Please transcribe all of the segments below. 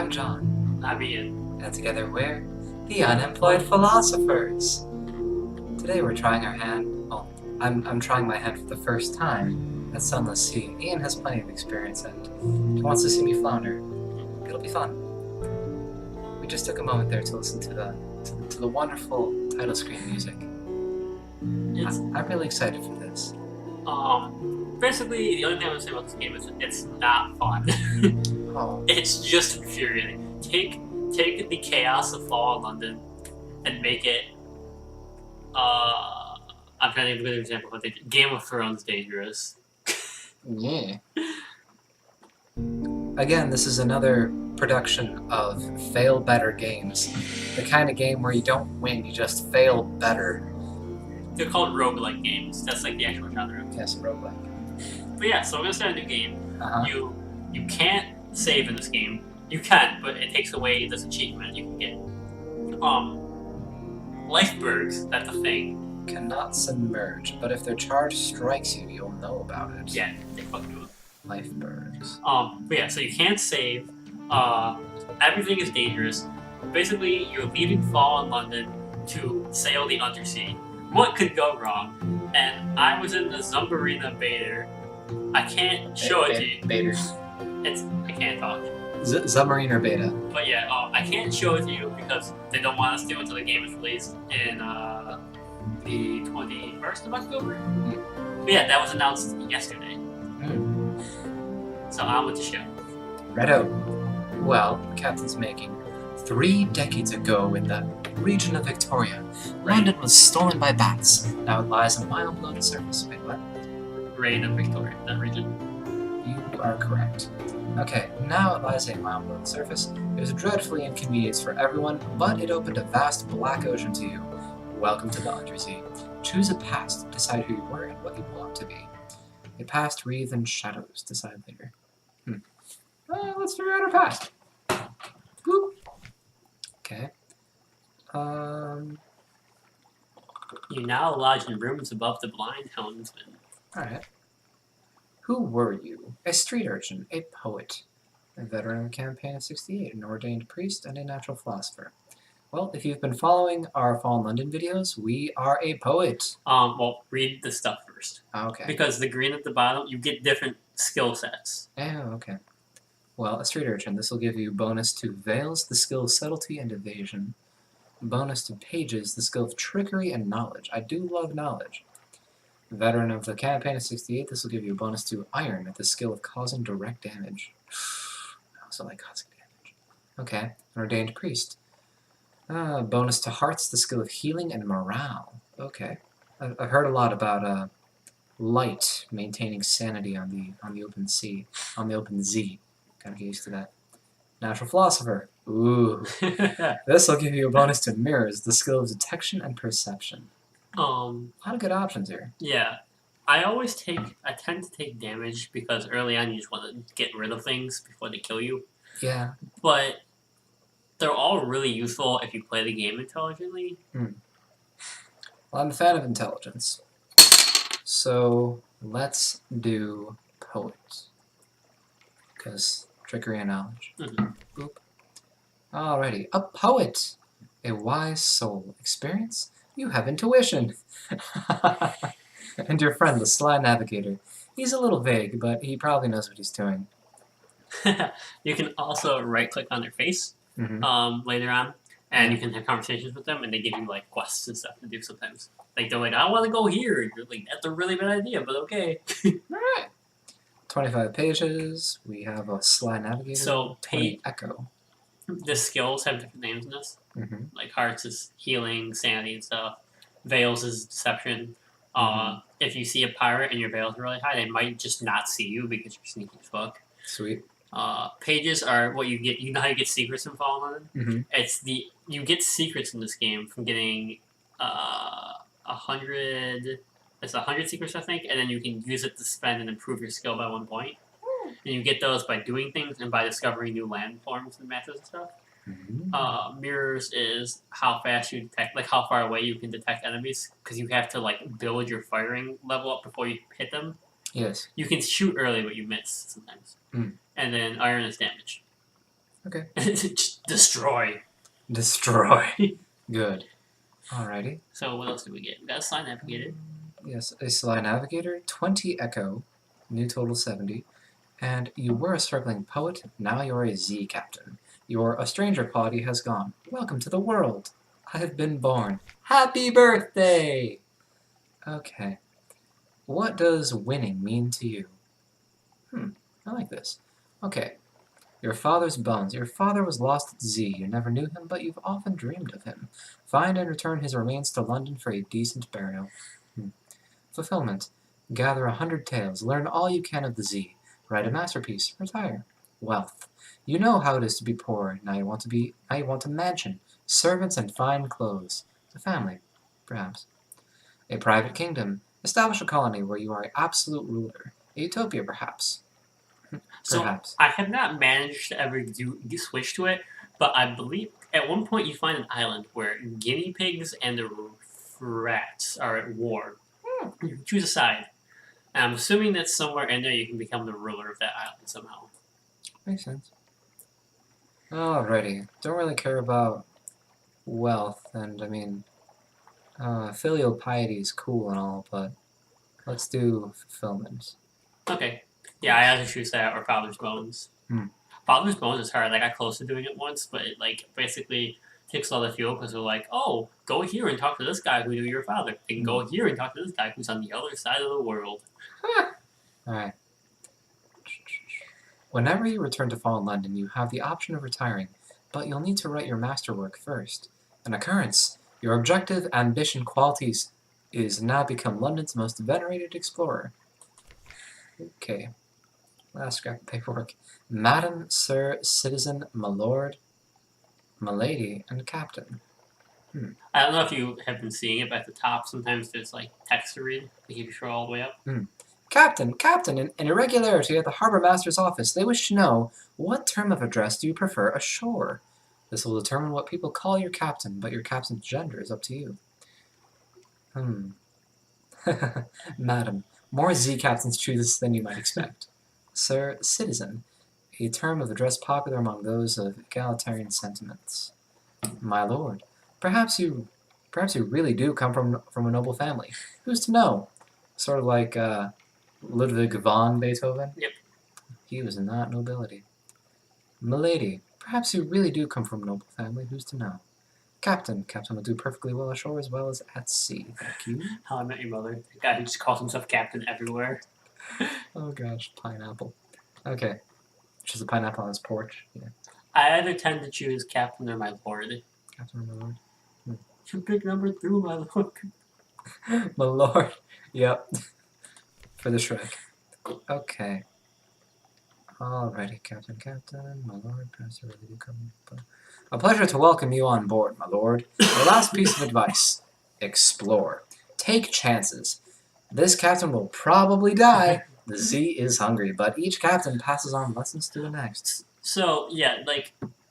I'm John, I'm Ian. and together we're the Unemployed Philosophers. Today we're trying our hand. Well, I'm trying my hand for the first time at Sunless Sea. Ian has plenty of experience, and he wants to see me flounder. It'll be fun. We just took a moment there to listen to the wonderful title screen music. I'm really excited for this. Basically, the only thing I would say about this game is it's not fun. Oh, It's just infuriating. Take the chaos of Fall in London and make it. I'm trying to think of a good example. But Game of Thrones dangerous. yeah. Again, this is another production of Fail Better Games. The kind of game where you don't win, you just fail better. They're called roguelike games. That's like the actual genre. Yes, roguelike. But yeah, so we're gonna start a new game. Uh-huh. You can't save in this game. You can, but it takes away this achievement you can get. Lifebergs, that's a thing. Cannot submerge, but if their charge strikes you, you'll know about it. Yeah, they fuck you up. Lifebergs. But yeah, so you can't save. Everything is dangerous. Basically, you're leaving Fall in London to sail the undersea. What could go wrong? And I was in the Zumbarina beta. I can't show it to you. Beta. I can't talk. Submarine or beta? But yeah, I can't show it to you because they don't want us to until the game is released in the 21st of October. But yeah, that was announced yesterday. So on with the show. Righto. Well, the captain's making 3 decades ago in the region of Victoria, London was stolen by bats. Now it lies a mile below the surface. Wait, what? Reign of Victoria, that region. You are correct. Okay, now it lies a mile below the surface. It was dreadfully inconvenienced for everyone, but it opened a vast black ocean to you. Welcome to the undersea. Choose a past, decide who you were and what you want to be. A past wreathed in shadows, decide later. Let's figure out our past. Boop. Okay. You now lodge in rooms above the blind helmsman. Alright. Who were you? A street urchin, a poet, a veteran of the campaign of 68, an ordained priest, and a natural philosopher. Well, if you've been following our Fall in London videos, we are a poet. Well, read the stuff first. Okay. Because the green at the bottom, you get different skill sets. Oh, okay. Well, a street urchin, this will give you bonus to veils, the skill of subtlety and evasion. Bonus to pages, the skill of trickery and knowledge. I do love knowledge. Veteran of the campaign of 68, this will give you a bonus to iron, the skill of causing direct damage. I also like causing damage. Okay, an ordained priest. Bonus to hearts, the skill of healing and morale. Okay. I've heard a lot about light maintaining sanity on the open sea, on the open Z. Gotta get used to that. Natural philosopher. Ooh. This will give you a bonus to mirrors, the skill of detection and perception. A lot of good options here. Yeah. I tend to take damage because early on you just want to get rid of things before they kill you. Yeah. But they're all really useful if you play the game intelligently. Well, I'm a fan of intelligence. So let's do poet. Because trickery and knowledge. Boop. Alrighty. A poet. A wise soul. Experience? You have intuition. And your friend, the sly navigator. He's a little vague, but he probably knows what he's doing. You can also right-click on their face later on, and you can have conversations with them, and they give you like quests and stuff to do sometimes. Like they're like, "I want to go here." And you're like, "That's a really bad idea, but okay." Alright. 25 pages. We have a sly navigator. So echo. The skills have different names in this. Like hearts is healing, sanity, and stuff. Veils is deception. If you see a pirate and your veils are really high, they might just not see you because you're sneaky as fuck. Sweet. Pages are what you get. You know how you get secrets in Fallen London? You get secrets in this game from getting 100. It's 100 secrets, I think, and then you can use it to spend and improve your skill by 1 point. And you get those by doing things and by discovering new landforms and matches and stuff. Mirrors is how fast you detect, like how far away you can detect enemies, because you have to like build your firing level up before you hit them. Yes. You can shoot early, but you miss sometimes. And then iron is damage. Okay. Just destroy. Destroy. Good. Alrighty. So what else did we get? We got a Sly Navigator. Yes, a Sly Navigator, 20 Echo, new total 70. And you were a struggling poet, now you're a Z Captain. Your A Stranger Party has gone. Welcome to the world. I have been born. Happy birthday! Okay. What does winning mean to you? I like this. Okay. Your father's bones. Your father was lost at Z. You never knew him, but you've often dreamed of him. Find and return his remains to London for a decent burial. Fulfillment. Gather 100 tales. Learn all you can of the Z. Write a masterpiece. Retire. Wealth. You know how it is to be poor. Now you want a mansion, servants, and fine clothes. A family, perhaps. A private kingdom. Establish a colony where you are an absolute ruler. A utopia, perhaps. Perhaps. So I have not managed to ever switch to it, but I believe at one point you find an island where guinea pigs and the rats are at war. You can choose a side. And I'm assuming that somewhere in there you can become the ruler of that island somehow. Makes sense. Alrighty. Don't really care about wealth, and I mean, filial piety is cool and all, but let's do fulfillment. Okay. Yeah, I had to choose that or Father's Bones. Father's Bones is hard. I got close to doing it once, but it basically takes all the fuel because they're like, oh, go here and talk to this guy who knew your father. And go here and talk to this guy who's on the other side of the world. Alright. Whenever you return to Fallen London, you have the option of retiring, but you'll need to write your masterwork first. An occurrence. Your objective, ambition, qualities is now become London's most venerated explorer. Okay. Last scrap of paperwork. Madam, Sir, Citizen, My Lord, My Lady, and Captain. I don't know if you have been seeing it, but at the top sometimes there's text to read. They keep you scroll all the way up. Captain, an irregularity at the Harbour Master's office. They wish to know, what term of address do you prefer ashore? This will determine what people call your captain, but your captain's gender is up to you. Madam, more Z captains choose this than you might expect. Sir, Citizen, a term of address popular among those of egalitarian sentiments. My lord, perhaps you really do come from a noble family. Who's to know? Sort of like Ludwig von Beethoven? Yep. He was not nobility. Milady, perhaps you really do come from a noble family. Who's to know? Captain will do perfectly well ashore as well as at sea. Thank you. How I Met Your Mother. The guy who just calls himself Captain everywhere. Oh gosh, pineapple. Okay. Just a pineapple on his porch. Yeah. I either tend to choose Captain or My Lord. Captain or My Lord? You pick number 2, My Lord. My lord. Yep. For the Shrek. Okay. Alrighty, Captain, my lord, perhaps you really do come. A pleasure to welcome you on board, my lord. The last piece of advice. Explore. Take chances. This captain will probably die. The Z is hungry, but each captain passes on lessons to the next. So, yeah,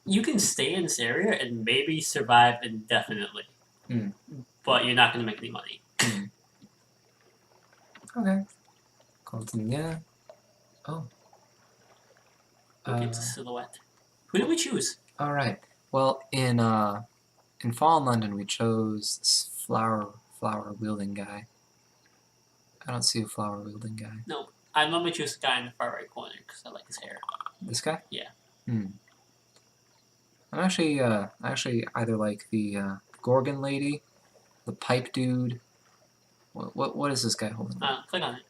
you can stay in this area and maybe survive indefinitely. But you're not going to make any money. Okay. Continue. Oh. Look at the silhouette. Who did we choose? Alright. Well, in Fallen London, we chose this flower-wielding guy. I don't see a flower-wielding guy. No. I normally choose the guy in the far right corner because I like his hair. This guy? Yeah. I'm actually either like the Gorgon lady, the pipe dude. What is this guy holding? Click on it.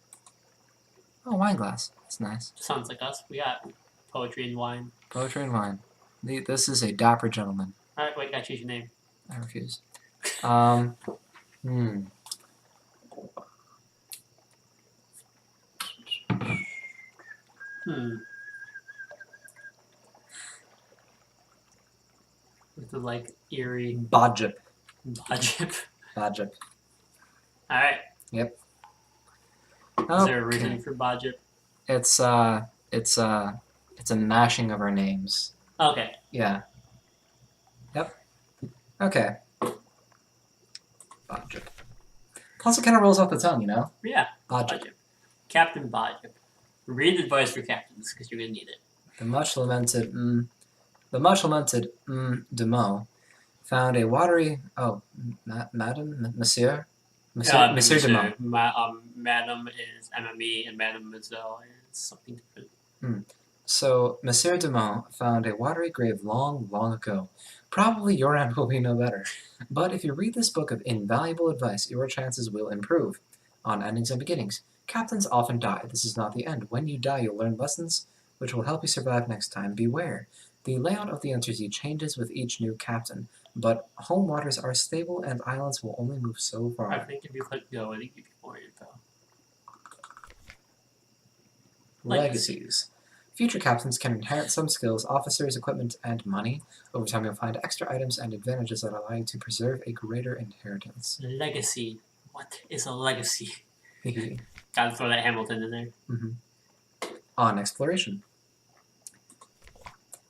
Oh, wine glass. That's nice. Sounds like us. We got poetry and wine. Poetry and wine. This is a dapper gentleman. Alright, wait, gotta choose your name. I refuse. With the eerie Bojap. Bojap. Alright. Yep. Is there a reason for Bojap? It's a mashing of our names. Okay. Yeah. Yep. Okay. Bojap. Plus, it kind of rolls off the tongue, you know? Yeah. Bojap. Captain Bojap. Read advice for captains, because you're going to need it. The much lamented, The much-lamented Demo found a watery... Oh, Madam? Monsieur? Monsieur Demo. Madam is MME and Madam Mademoiselle is something different. So, Monsieur Demo found a watery grave long, long ago. Probably your end will be no better. But if you read this book of invaluable advice, your chances will improve. On endings and beginnings. Captains often die. This is not the end. When you die, you'll learn lessons which will help you survive next time. Beware. The layout of the Undersea changes with each new captain, but home waters are stable and islands will only move so far. I think if you click go, it'll give you more info. Legacies. Future captains can inherit some skills, officers, equipment, and money. Over time, you'll find extra items and advantages that allow you to preserve a greater inheritance. Legacy. What is a legacy? Gotta throw that Hamilton in there. On exploration.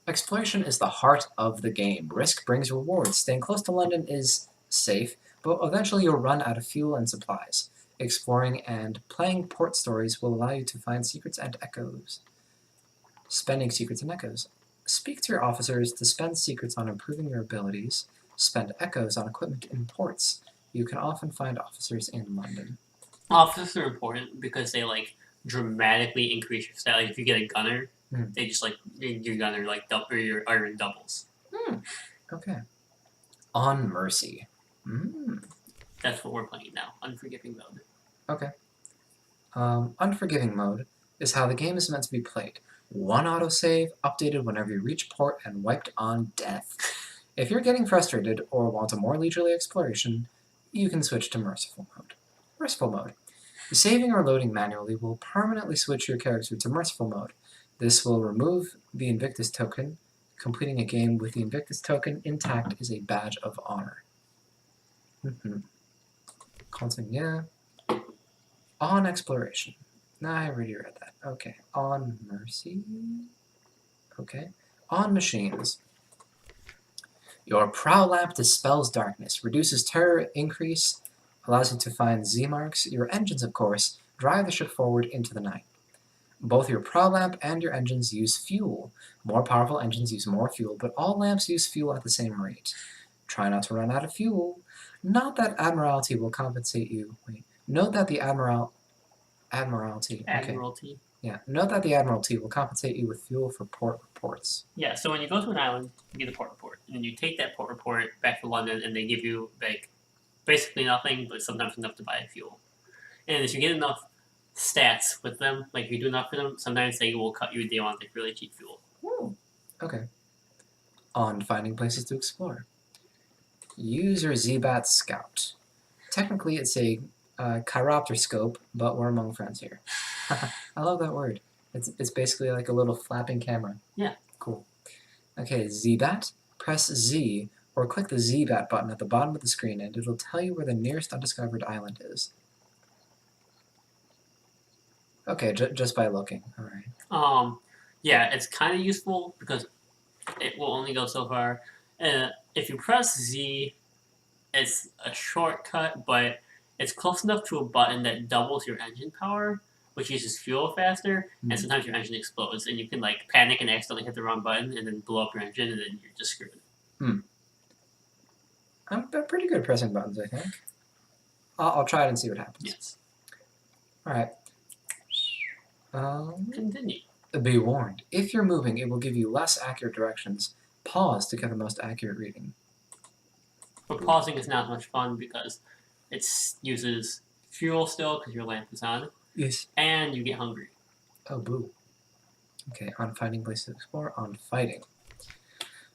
Exploration is the heart of the game. Risk brings rewards. Staying close to London is safe, but eventually you'll run out of fuel and supplies. Exploring and playing port stories will allow you to find secrets and echoes. Spending secrets and echoes. Speak to your officers to spend secrets on improving your abilities. Spend echoes on equipment in ports. You can often find officers in London. Officers are important because they dramatically increase your stat. Like if you get a gunner, they just your gunner double your iron doubles. Okay. On Mercy. That's what we're playing now. Unforgiving mode. Okay. Unforgiving mode is how the game is meant to be played. One autosave, updated whenever you reach port, and wiped on death. If you're getting frustrated or want a more leisurely exploration, you can switch to Merciful mode. Merciful mode. Saving or loading manually will permanently switch your character to Merciful mode. This will remove the Invictus token. Completing a game with the Invictus token intact is a badge of honor. Continue. On exploration. I already read that. Okay. On Mercy. Okay. On machines. Your prow lamp dispels darkness, reduces terror increase, allows you to find Z marks. Your engines, of course, drive the ship forward into the night. Both your prow lamp and your engines use fuel. More powerful engines use more fuel, but all lamps use fuel at the same rate. Try not to run out of fuel. Note that Admiralty will compensate you. Note that the Admiralty. Admiralty. Yeah. Note that the Admiralty will compensate you with fuel for port reports. Yeah. So when you go to an island, you get a port report, and then you take that port report back to London, and they give you basically nothing, but sometimes enough to buy fuel. And if you get enough stats with them, if you do enough for them, sometimes they will cut you a deal on really cheap fuel. Okay. On finding places to explore. Use your Z-Bat Scout. Technically, it's a chiropter scope, but we're among friends here. I love that word. It's basically like a little flapping camera. Yeah. Cool. Okay, Z-Bat. Press Z or click the Z-Bat button at the bottom of the screen and it'll tell you where the nearest undiscovered island is. Okay, just by looking. Alright. Yeah, it's kind of useful because it will only go so far. If you press Z, it's a shortcut, but it's close enough to a button that doubles your engine power, which uses fuel faster, and sometimes your engine explodes, and you can panic and accidentally hit the wrong button, and then blow up your engine, and then you're just screwed. I'm pretty good at pressing buttons, I think. I'll try it and see what happens. Yes. Alright. Continue. Be warned. If you're moving, it will give you less accurate directions. Pause to get the most accurate reading. But pausing is not much fun because it uses fuel still because your lamp is on. Yes. And you get hungry. Oh, boo. Okay, on finding places to explore, on fighting.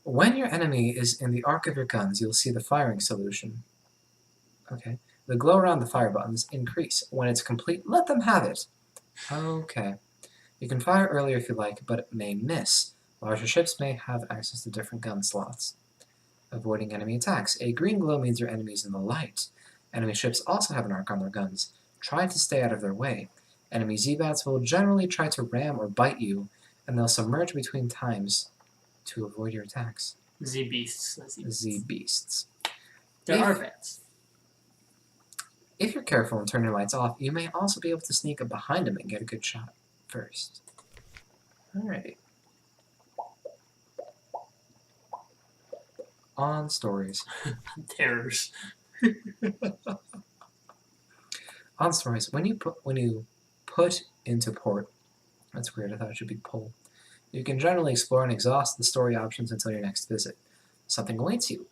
When your enemy is in the arc of your guns, you'll see the firing solution. Okay. The glow around the fire buttons increase. When it's complete, let them have it. Okay. You can fire earlier if you like, but it may miss. Larger ships may have access to different gun slots. Avoiding enemy attacks. A green glow means your enemy's in the light. Enemy ships also have an arc on their guns. Try to stay out of their way. Enemy Z-Bats will generally try to ram or bite you, and they'll submerge between times to avoid your attacks. Z-Beasts. Z-Beasts. There are bats. If you're careful and turn your lights off, you may also be able to sneak up behind them and get a good shot first. Alright. On stories. Terrors. On stories. When you put into port, that's weird. I thought it should be pull. You can generally explore and exhaust the story options until your next visit. Something awaits you.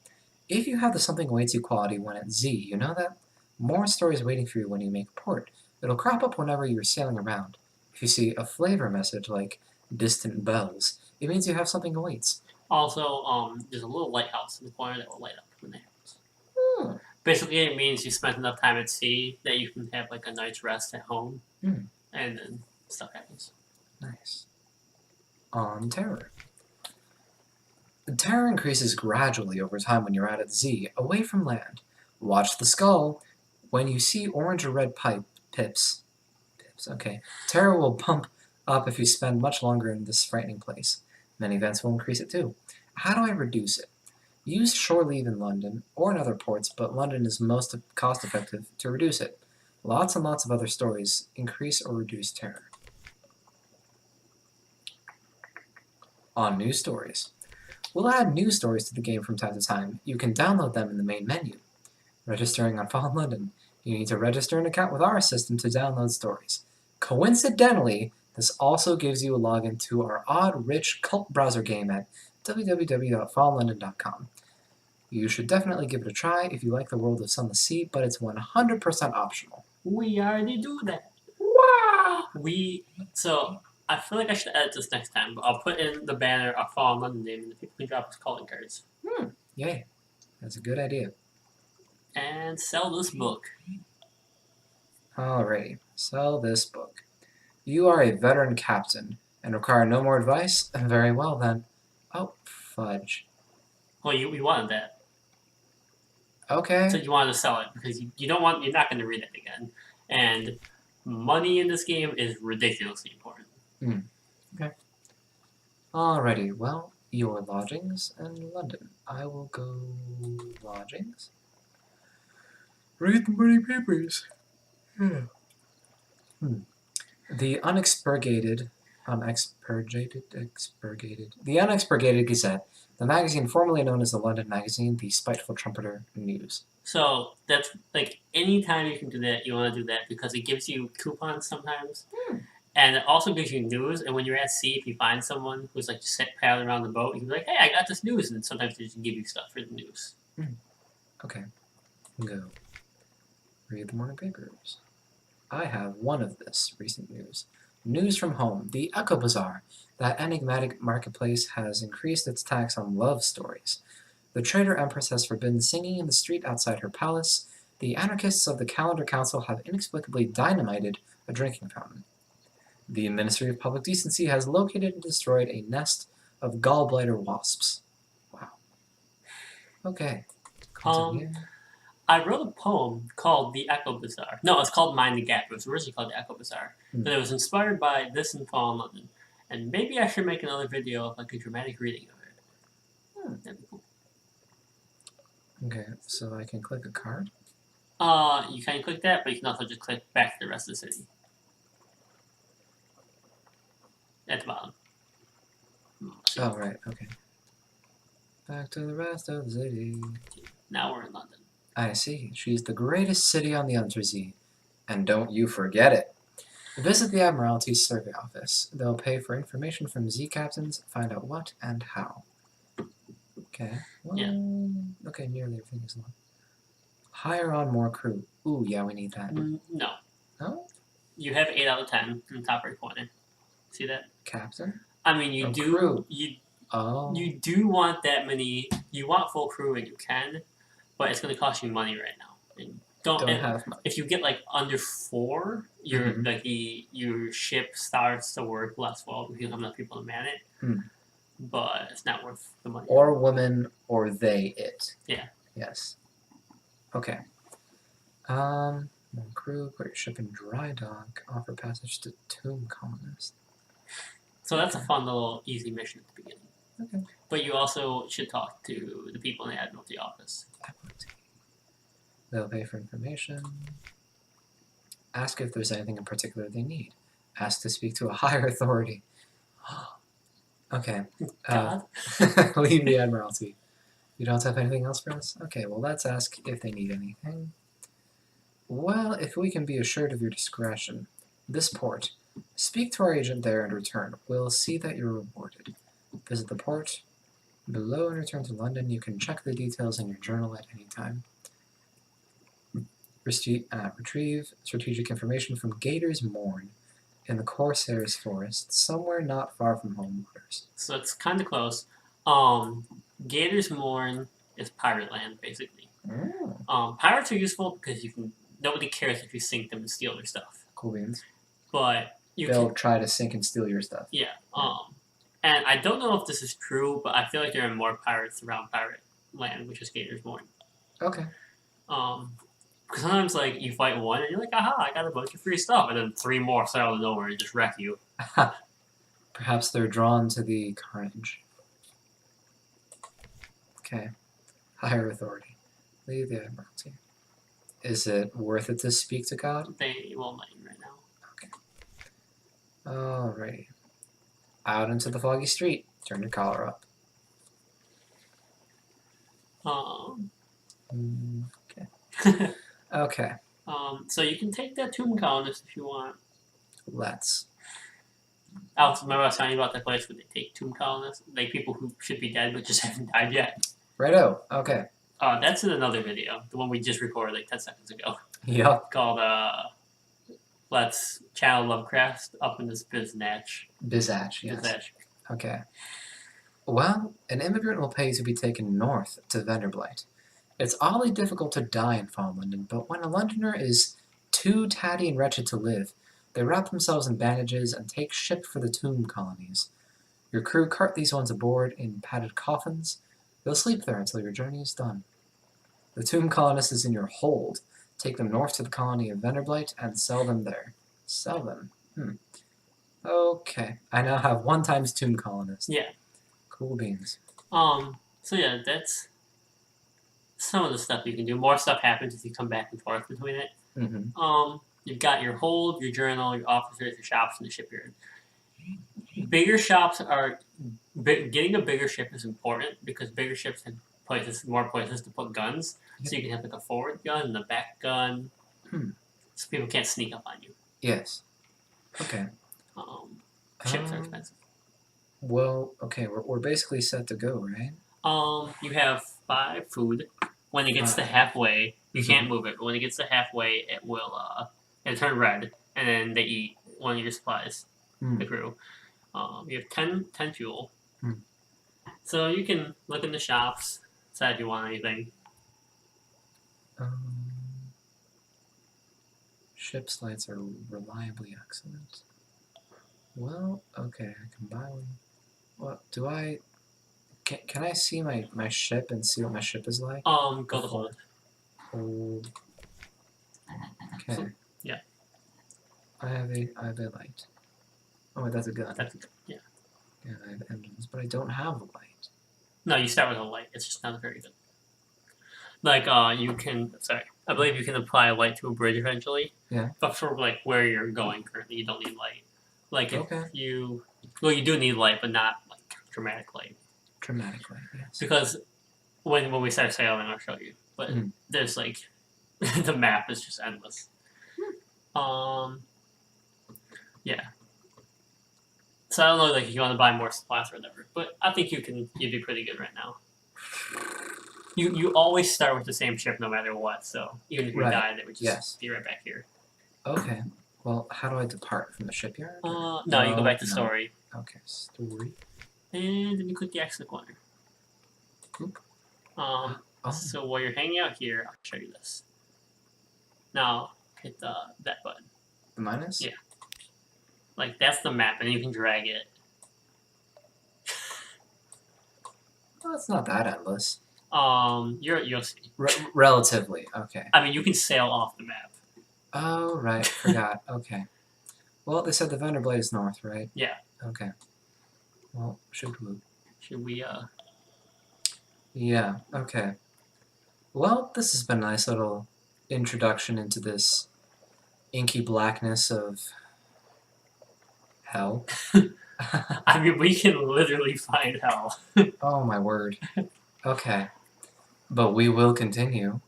If you have the something awaits you quality when at Z, you know that more stories waiting for you when you make port. It'll crop up whenever you're sailing around. If you see a flavor message like distant bells, it means you have something awaits. Also, there's a little lighthouse in the corner that will light up when that happens. Hmm. Basically, it means you spent enough time at sea that you can have like a night's rest at home, Hmm. and then stuff happens. Nice. On terror. The terror increases gradually over time when you're out at Z, away from land. Watch the skull. When you see orange or red pips, okay, terror will pump up if you spend much longer in this frightening place. Many events will increase it too. How do I reduce it? Use shore leave in London or in other ports, but London is most cost effective to reduce it. Lots and lots of other stories increase or reduce terror. On news stories. We'll add news stories to the game from time to time. You can download them in the main menu. Registering on Fallen London. You need to register an account with our system to download stories. Coincidentally, this also gives you a login to our odd, rich cult browser game at www.fallenlondon.com. You should definitely give it a try if you like the world of Sunless Sea, but it's 100% optional. We already do that. Wow! So I feel like I should edit this next time, but I'll put in the banner of Fallen London name and the people can drop us calling cards. Yay. That's a good idea. And sell this book. Alrighty, sell this book. You are a veteran captain and require no more advice? Very well then. Oh, fudge. Well, we wanted that. Okay. So you wanted to sell it because you're not going to read it again. And money in this game is ridiculously important. Okay. Alrighty, well, your lodgings in London. I will go lodgings. Read the morning papers. The unexpurgated Gazette, the magazine formerly known as the London Magazine, the Spiteful Trumpeter News. So that's like anytime you can do that, you want to do that because it gives you coupons sometimes. And it also gives you news. And when you're at sea, if you find someone who's like just paddling around the boat, you can be like, hey, I got this news. And sometimes they just give you stuff for the news. Okay. Go. Read the morning papers. I have one of this recent news. News from home. The Echo Bazaar, that enigmatic marketplace, has increased its tax on love stories. The Trader Empress has forbidden singing in the street outside her palace. The anarchists of the Calendar Council have inexplicably dynamited a drinking fountain. The Ministry of Public Decency has located and destroyed a nest of gallbladder wasps. Wow. Okay. Continue. I wrote a poem called The Echo Bazaar. No, it's called Mind the Gap. It was originally called The Echo Bazaar. But it was inspired by this in Fallen London. And maybe I should make another video of like a dramatic reading of it. That'd be cool. Okay, so I can click a card? You can click that, but you can also just click back to the rest of the city. At the bottom. Oh, right, okay. Back to the rest of the city. Now we're in London. I see. She's the greatest city on the Untersee. And don't you forget it. Visit the Admiralty's survey office. They'll pay for information from Z captains, find out what and how. Okay. Well, Yeah. Okay, nearly everything is on. Hire on more crew. Ooh, yeah, we need that. No. No? You have 8 out of 10 in the top right corner. See that? Captain? I mean, you do. Crew. You You want that many. You want full crew, and you can, but it's going to cost you money right now. And don't have money. If you get like under 4, your your ship starts to work less well because you have enough people to man it. But it's not worth the money. Or woman, or they, it. Yeah. Yes. Okay. One crew, put your ship in dry dock, offer passage to Tomb Colonist. So that's a fun little easy mission at the beginning. Okay. But you also should talk to the people in the Admiralty office. They'll pay for information. Ask if there's anything in particular they need. Ask to speak to a higher authority. Okay. God. Leave the Admiralty. You don't have anything else for us? Okay, well, let's ask if they need anything. Well, if we can be assured of your discretion, this port. Speak to our agent there and return. We'll see that you're rewarded. Visit the port below and return to London. You can check the details in your journal at any time. Retrieve strategic information from Gator's Mourn in the Corsair's Forest, somewhere not far from home waters. So it's kind of close. Gator's Mourn is pirate land, basically. Pirates are useful because nobody cares if you sink them and steal their stuff. Cool beans. But they'll try to sink and steal your stuff. Yeah. And I don't know if this is true, but I feel like there are more pirates around pirate land, which is Gator's Mourn. Okay. Because sometimes, like, you fight one and you're like, aha, I got a bunch of free stuff, and then 3 more start out of nowhere and just wreck you. Perhaps they're drawn to the carnage. Okay. Higher authority. Leave the Admiralty. Is it worth it to speak to God? They won't let you right now. Okay. Alrighty. Out into the foggy street. Turn your collar up. Okay. Okay. So you can take that Tomb Colonist if you want. Let's. Alex, remember I was telling you about that place where they take Tomb Colonists? Like people who should be dead but just haven't died yet. Righto. Okay. That's in another video. The one we just recorded like 10 seconds ago. Yup. Called, Let's Channel Lovecraft Up in this Biznatch. Bizatch, yes. Biznatch. Okay. Well, an immigrant will pay to be taken north to Venderbight. It's oddly difficult to die in Fall London, but when a Londoner is too tatty and wretched to live, they wrap themselves in bandages and take ship for the tomb colonies. Your crew cart these ones aboard in padded coffins. You'll sleep there until your journey is done. The tomb colonist is in your hold. Take them north to the colony of Venderbight and sell them there. Sell them? Okay. I now have 1 times tomb colonist. Yeah. Cool beans. So yeah, that's some of the stuff you can do. More stuff happens if you come back and forth between it. Mm-hmm. You've got your hold, your journal, your officers, your shops, and the shipyard. Bigger shops are... Getting a bigger ship is important because bigger ships have more places to put guns. Yep. So you can have like a forward gun and a back gun. So people can't sneak up on you. Yes. Okay. Ships are expensive. Well, okay, we're basically set to go, right? You have 5 food. When it gets to halfway, you can't move it. But when it gets to halfway, it'll turn red, and then they eat one of your supplies. The crew. You have 10 fuel. So you can look in the shops, decide if you want anything. Ship's lights are reliably excellent. Well, okay, I can buy one. What do I? Can I see my ship and see what my ship is like? Go to hold. Hold. Okay. So, yeah. I have a light. Oh, that's a gun. That's good. Yeah. Yeah, I have engines, but I don't have a light. No, you start with a light. It's just not very good. Like, you can... Sorry. I believe you can apply a light to a bridge eventually. Yeah. But for, like, where you're going currently, you don't need light. Like, if Okay. you... Well, you do need light, but not, like, dramatic light. Dramatic light, yes. Because when we start sailing, I'll show you. But there's, like... the map is just endless. Yeah. So I don't know, like, if you want to buy more supplies or whatever, but I think you'd be pretty good right now. You always start with the same ship no matter what, so even if you died, it would just be right back here. Okay. Well, how do I depart from the shipyard? No, you go back to story. Okay, story. And then you click the X in the corner. Oop. So while you're hanging out here, I'll show you this. Now, hit that button. The minus? Yeah. Like, that's the map, and you can drag it. Well, it's not that endless. You'll see. Relatively, okay. I mean, you can sail off the map. Oh, right, forgot, okay. Well, they said the Venderbight is north, right? Yeah. Okay. Well, should we... Yeah, okay. Well, this has been a nice little introduction into this inky blackness of... hell. I mean, we can literally find hell. Oh, my word. Okay. but we will continue.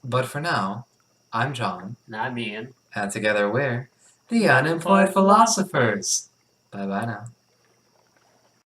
But for now, I'm John, And I'm Ian. and together we're the Unemployed Philosophers. Bye bye now.